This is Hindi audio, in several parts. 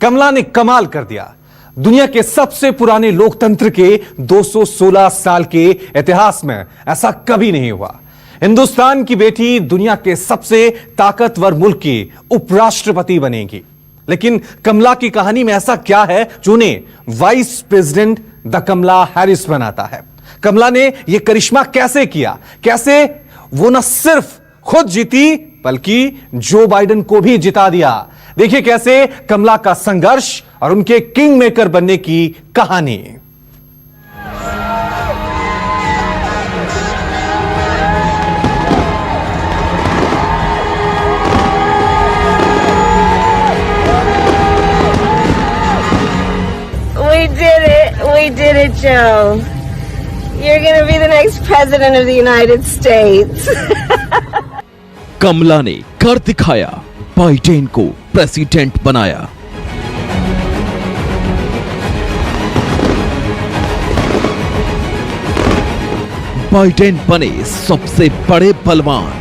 कमला ने कमाल कर दिया। दुनिया के सबसे पुराने लोकतंत्र के 216 साल के इतिहास में ऐसा कभी नहीं हुआ। हिंदुस्तान की बेटी दुनिया के सबसे ताकतवर मुल्क की उपराष्ट्रपति बनेगी। लेकिन कमला की कहानी में ऐसा क्या है जो उन्हें vice president the Kamala Harris बनाता है? कमला ने यह करिश्मा कैसे किया? कैसे वो न सिर्फ खुद जीती बल्कि जो बाइडेन को भी जिता दिया। देखिए कैसे कमला का संघर्ष और उनके किंग मेकर बनने की कहानी। We did it, Joe. You're going to be the next president of the United States. कमला ने कर दिखाया, बाइडेन को प्रेसिडेंट बनाया। बाइडेन बने सबसे बड़े बलवान।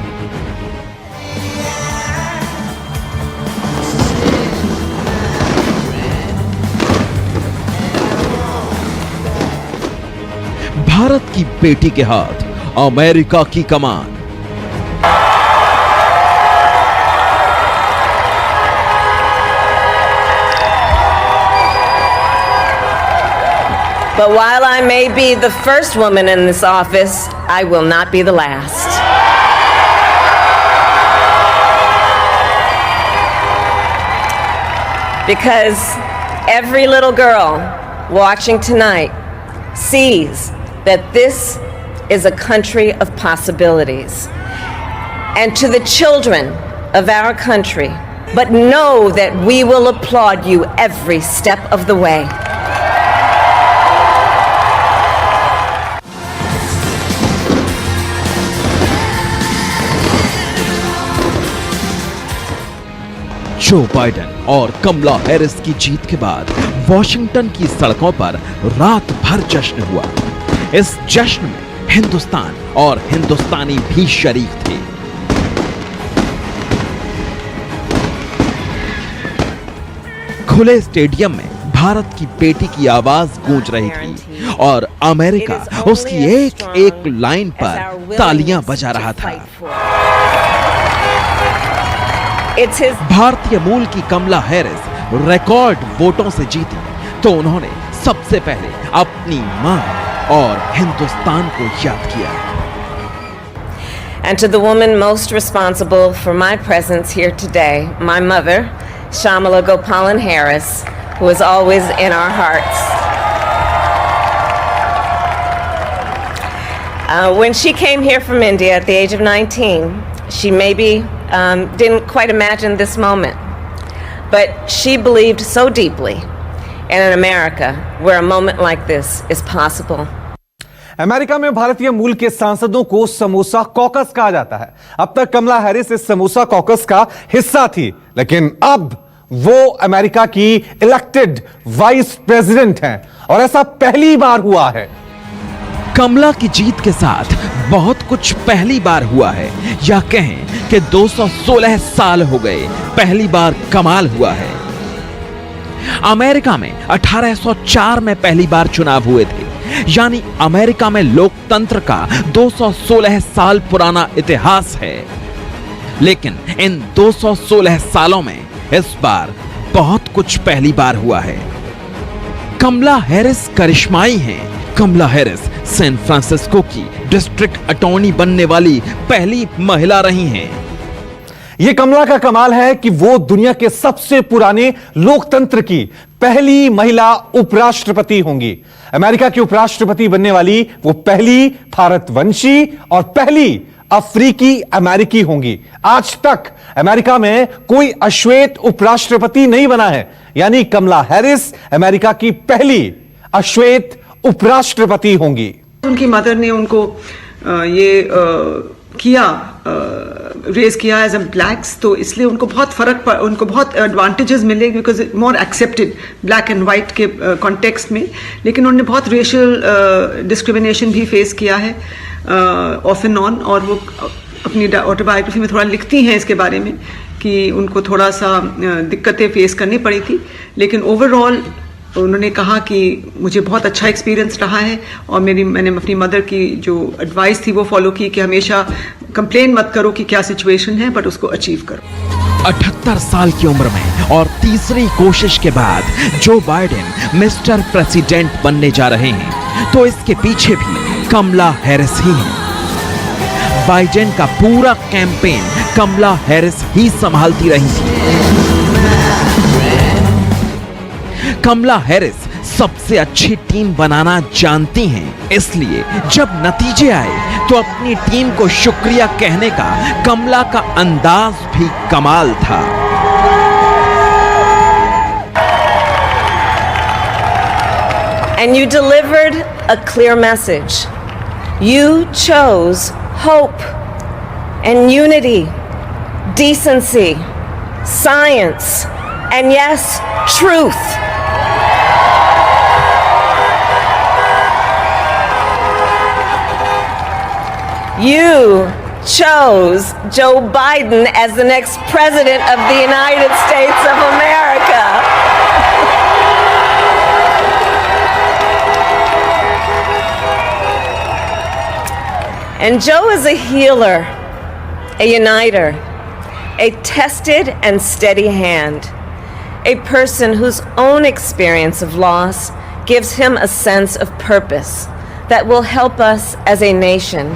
भारत की बेटी के हाथ अमेरिका की कमान। But while I may be the first woman in this office, I will not be the last. Because every little girl watching tonight sees that this is a country of possibilities. And to the children of our country, but know that we will applaud you every step of the way. Joe Biden और कमला हैरिस की जीत के बाद वॉशिंगटन की सड़कों पर रात भर जश्न हुआ। इस जश्न में हिंदुस्तान और हिंदुस्तानी भी शरीक थे। खुले स्टेडियम में भारत की बेटी की आवाज गूंज रही थी और अमेरिका उसकी एक एक लाइन पर तालियां बजा रहा था। भारतीय मूल की कमला हैरिस रिकॉर्ड वोटों से जीती तो उन्होंने सबसे पहले अपनी मां और हिंदुस्तान को याद किया। And to the woman most responsible for my presence here today, my mother, Shamala Gopalan Harris, who is always in our hearts. When she came here from India at the age of 19, she maybe didn't quite imagine this moment, but she believed so deeply in an America where a moment like this is possible. America में भारतीय मूल के सांसदों को समोसा कॉकस कहा जाता है। अब तक कमला हैरिस इस समोसा कॉकस का हिस्सा थी, लेकिन अब वो अमेरिका की इलेक्टेड वाइस प्रेसिडेंट हैं और ऐसा पहली बार हुआ है। कमला की जीत के साथ बहुत कुछ पहली बार हुआ है, या कहें कि 216 साल हो गए पहली बार कमाल हुआ है। अमेरिका में 1804 में पहली बार चुनाव हुए थे, यानी अमेरिका में लोकतंत्र का 216 साल पुराना इतिहास है। लेकिन इन 216 सालों में इस बार बहुत कुछ पहली बार हुआ है। कमला हैरिस करिश्माई हैं। कमला हैरिस सैन फ्रांसिस्को की डिस्ट्रिक्ट अटॉर्नी बनने वाली पहली महिला रही हैं। यह कमला का कमाल है कि वो दुनिया के सबसे पुराने लोकतंत्र की पहली महिला उपराष्ट्रपति होंगी। अमेरिका की उपराष्ट्रपति बनने वाली वो पहली भारतवंशी और पहली अफ्रीकी अमेरिकी होंगी। आज तक अमेरिका में कोई अश्वेत उपराष्ट्रपति नहीं बना है, यानी कमला हैरिस अमेरिका की पहली अश्वेत उपराष्ट्रपति होंगी। उनकी मदर ने उनको ये किया, रेज किया एज अ ब्लैक्स, तो इसलिए उनको बहुत एडवांटेजेस मिले because more accepted black and white के कॉन्टेक्स्ट में। लेकिन उन्होंने बहुत रेशियल डिस्क्रिमिनेशन भी फेस किया है ऑफ एंड ऑन, और वो अपनी ऑटोबायोग्राफी में थोड़ा लिखती हैं इसके बारे में कि उनको थोड़ा सा दिक्कतें फेस करनी पड़ी थी, लेकिन ओवरऑल उन्होंने कहा कि मुझे बहुत अच्छा एक्सपीरियंस रहा है और मैंने अपनी मदर की जो एडवाइस थी वो फॉलो की कि हमेशा कंप्लेन मत करो कि क्या सिचुएशन है, बट उसको अचीव करो। 78 साल की उम्र में और तीसरी कोशिश के बाद जो बाइडेन मिस्टर प्रेसिडेंट बनने जा रहे हैं, तो इसके पीछे भी कमला हैरिस ही है। बाइडेन का पूरा कैंपेन कमला हैरिस ही संभालती रही थी। कमला हैरिस सबसे अच्छी टीम बनाना जानती हैं, इसलिए जब नतीजे आए तो अपनी टीम को शुक्रिया कहने का कमला का अंदाज भी कमाल था। And you delivered a clear message. You chose hope and unity, decency, science, and yes, truth. You chose Joe Biden as the next president of the United States of America. And Joe is a healer, a uniter, a tested and steady hand, a person whose own experience of loss gives him a sense of purpose that will help us as a nation.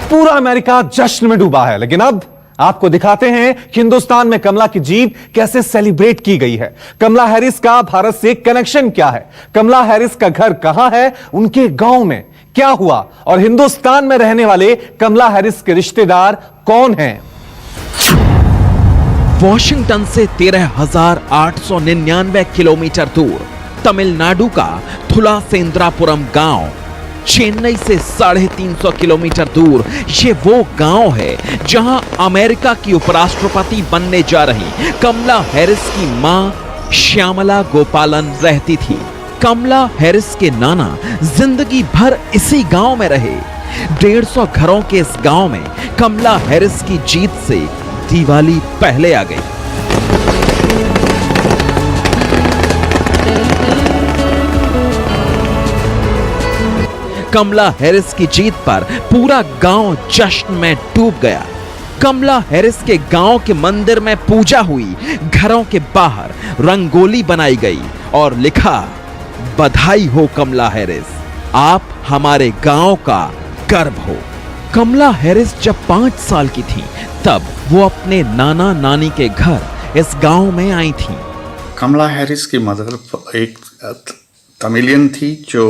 पूरा अमेरिका जश्न में डूबा है, लेकिन अब आपको दिखाते हैं कि हिंदुस्तान में कमला की जीत कैसे सेलिब्रेट की गई है। कमला हैरिस का भारत से कनेक्शन क्या है, कमला हैरिस का घर कहां है, उनके गांव में क्या हुआ और हिंदुस्तान में रहने वाले कमला हैरिस के रिश्तेदार कौन हैं। वॉशिंगटन से 13,899 किलोमीटर दूर तमिलनाडु का थुलासेंद्रापुरम गांव, चेन्नई से 350 किलोमीटर दूर ये वो गांव है जहां अमेरिका की उपराष्ट्रपति बनने जा रही कमला हैरिस की मां श्यामला गोपालन रहती थी। कमला हैरिस के नाना जिंदगी भर इसी गांव में रहे। 150 घरों के इस गांव में कमला हैरिस की जीत से दिवाली पहले आ गई। कमला हैरिस की जीत पर पूरा गांव जश्न में डूब गया। कमला हैरिस के गांव के मंदिर में पूजा हुई, घरों के बाहर रंगोली बनाई गई और लिखा, बधाई हो कमला हैरिस, आप हमारे गांव का गर्व हो। कमला हैरिस जब 5 साल की थी तब वो अपने नाना नानी के घर इस गांव में आई थी। कमला हैरिस की मदर एक तमिलियन थी जो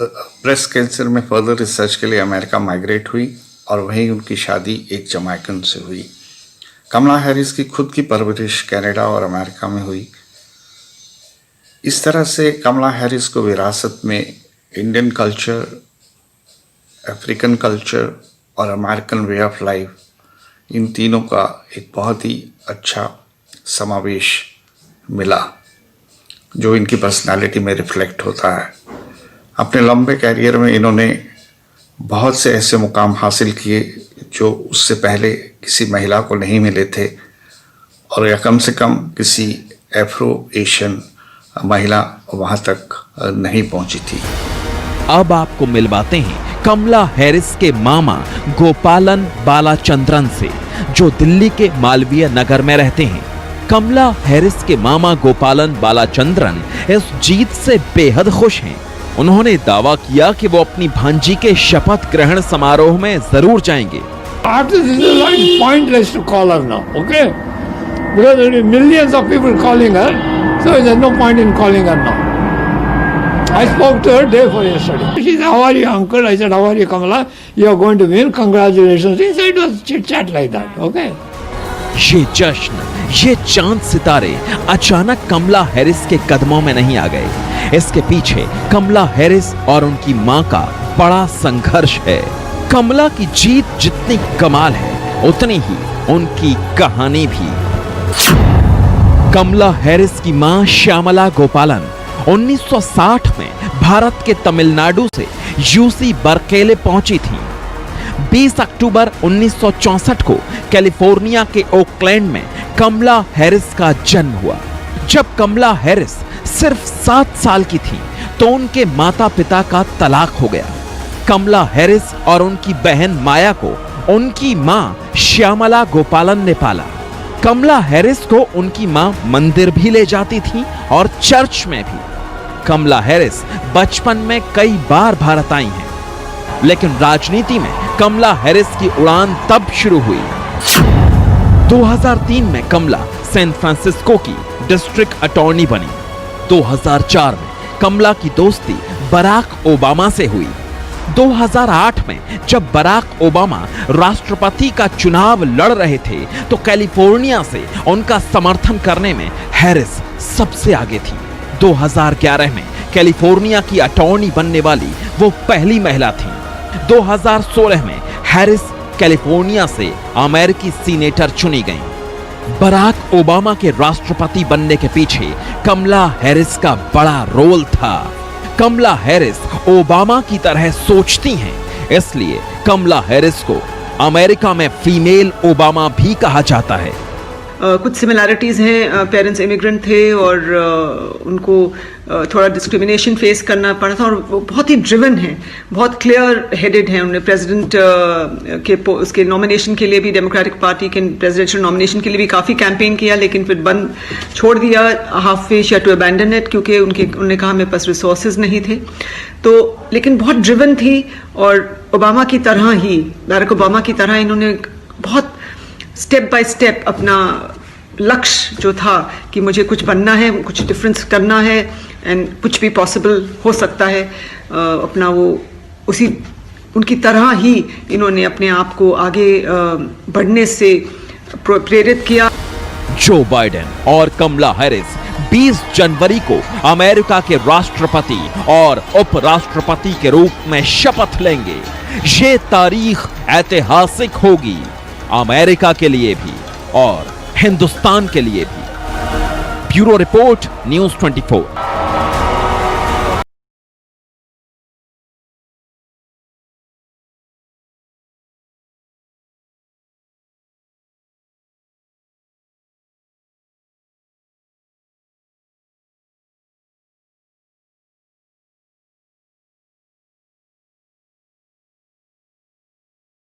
ब्रेस्ट कैंसर में फर्दर रिसर्च के लिए अमेरिका माइग्रेट हुई और वहीं उनकी शादी एक जमैकन से हुई। कमला हैरिस की खुद की परवरिश कनाडा और अमेरिका में हुई। इस तरह से कमला हैरिस को विरासत में इंडियन कल्चर, अफ्रीकन कल्चर और अमेरिकन वे ऑफ लाइफ, इन तीनों का एक बहुत ही अच्छा समावेश मिला जो इनकी पर्सनालिटी में रिफ्लेक्ट होता है। अपने लंबे कैरियर में इन्होंने बहुत से ऐसे मुकाम हासिल किए जो उससे पहले किसी महिला को नहीं मिले थे और या कम से कम किसी एफ्रो एशियन महिला वहां तक नहीं पहुंची थी। अब आपको मिलवाते हैं कमला हैरिस के मामा गोपालन बालाचंद्रन से, जो दिल्ली के मालवीय नगर में रहते हैं। कमला हैरिस के मामा गोपालन बालाचंद्रन इस जीत से बेहद खुश हैं। उन्होंने दावा किया कि वो अपनी भांजी के शपथ ग्रहण समारोह में जरूर जाएंगे। Pointless to call her now, okay? Because there are millions of people calling her, so there's no point in calling her now. I spoke to her day before yesterday. She said, "How are you, uncle?" I said, "How are you, Kamala? You are going to win. Congratulations." He said, it was chit chat like that, okay? ये जश्न, ये चांद सितारे अचानक कमला हैरिस के कदमों में नहीं आ गए। इसके पीछे कमला हैरिस और उनकी मां का बड़ा संघर्ष है। कमला की जीत जितनी कमाल है, उतनी ही उनकी कहानी भी। कमला हैरिस की मां श्यामला गोपालन 1960 में भारत के तमिलनाडु से यूसी बर्केले पहुंची थीं। 20 अक्टूबर 1964 को कैलिफोर्निया के ओकलैंड में कमला हैरिस का जन्म हुआ। जब कमला हैरिस सिर्फ 7 साल की थी तो उनके माता पिता का तलाक हो गया। कमला हैरिस और उनकी बहन माया को उनकी मां श्यामला गोपालन ने पाला। कमला हैरिस को उनकी मां मंदिर भी ले जाती थी और चर्च में भी। कमला हैरिस बचपन में कई बार भारत आई हैं, लेकिन राजनीति में कमला हैरिस की उड़ान तब शुरू हुई। 2003 में कमला सैन फ्रांसिस्को की डिस्ट्रिक्ट अटॉर्नी बनी। 2004 में कमला की दोस्ती बराक ओबामा से हुई। 2008 में जब बराक ओबामा राष्ट्रपति का चुनाव लड़ रहे थे तो कैलिफोर्निया से उनका समर्थन करने में हैरिस सबसे आगे थी। 2011 में कैलिफोर्निया की अटॉर्नी बनने वाली वो पहली महिला थी। 2016 में हैरिस कैलिफोर्निया से अमेरिकी सीनेटर चुनी गईं। बराक ओबामा के राष्ट्रपति बनने के पीछे कमला हैरिस का बड़ा रोल था। कमला हैरिस ओबामा की तरह सोचती हैं, इसलिए कमला हैरिस को अमेरिका में फीमेल ओबामा भी कहा जाता है। कुछ सिमिलैरिटीज़ हैं। पेरेंट्स इमिग्रेंट थे और उनको थोड़ा डिस्क्रिमिनेशन फेस करना पड़ा था, और वो बहुत ही ड्रिवन हैं, बहुत क्लियर हेडेड हैं। उन्होंने प्रेसिडेंट के उसके नॉमिनेशन के लिए भी, डेमोक्रेटिक पार्टी के प्रेसिडेंशियल नॉमिनेशन के लिए भी काफ़ी कैंपेन किया, लेकिन फिर बंद छोड़ दिया, हाफ वे या टू अबैंडन इट, क्योंकि उन्होंने कहा मेरे पास रिसोर्सेज नहीं थे। तो लेकिन बहुत ड्रिवन थी, और ओबामा की तरह ही, बराक ओबामा की तरह इन्होंने बहुत स्टेप बाय स्टेप अपना लक्ष्य जो था कि मुझे कुछ बनना है, कुछ डिफरेंस करना है, एंड कुछ भी पॉसिबल हो सकता है, अपना वो उसी उनकी तरह ही इन्होंने अपने आप को आगे बढ़ने से प्रेरित किया। जो बाइडेन और कमला हैरिस 20 जनवरी को अमेरिका के राष्ट्रपति और उपराष्ट्रपति के रूप में शपथ लेंगे। ये तारीख ऐतिहासिक होगी, अमेरिका के लिए भी और हिंदुस्तान के लिए भी। Bureau report, news 24।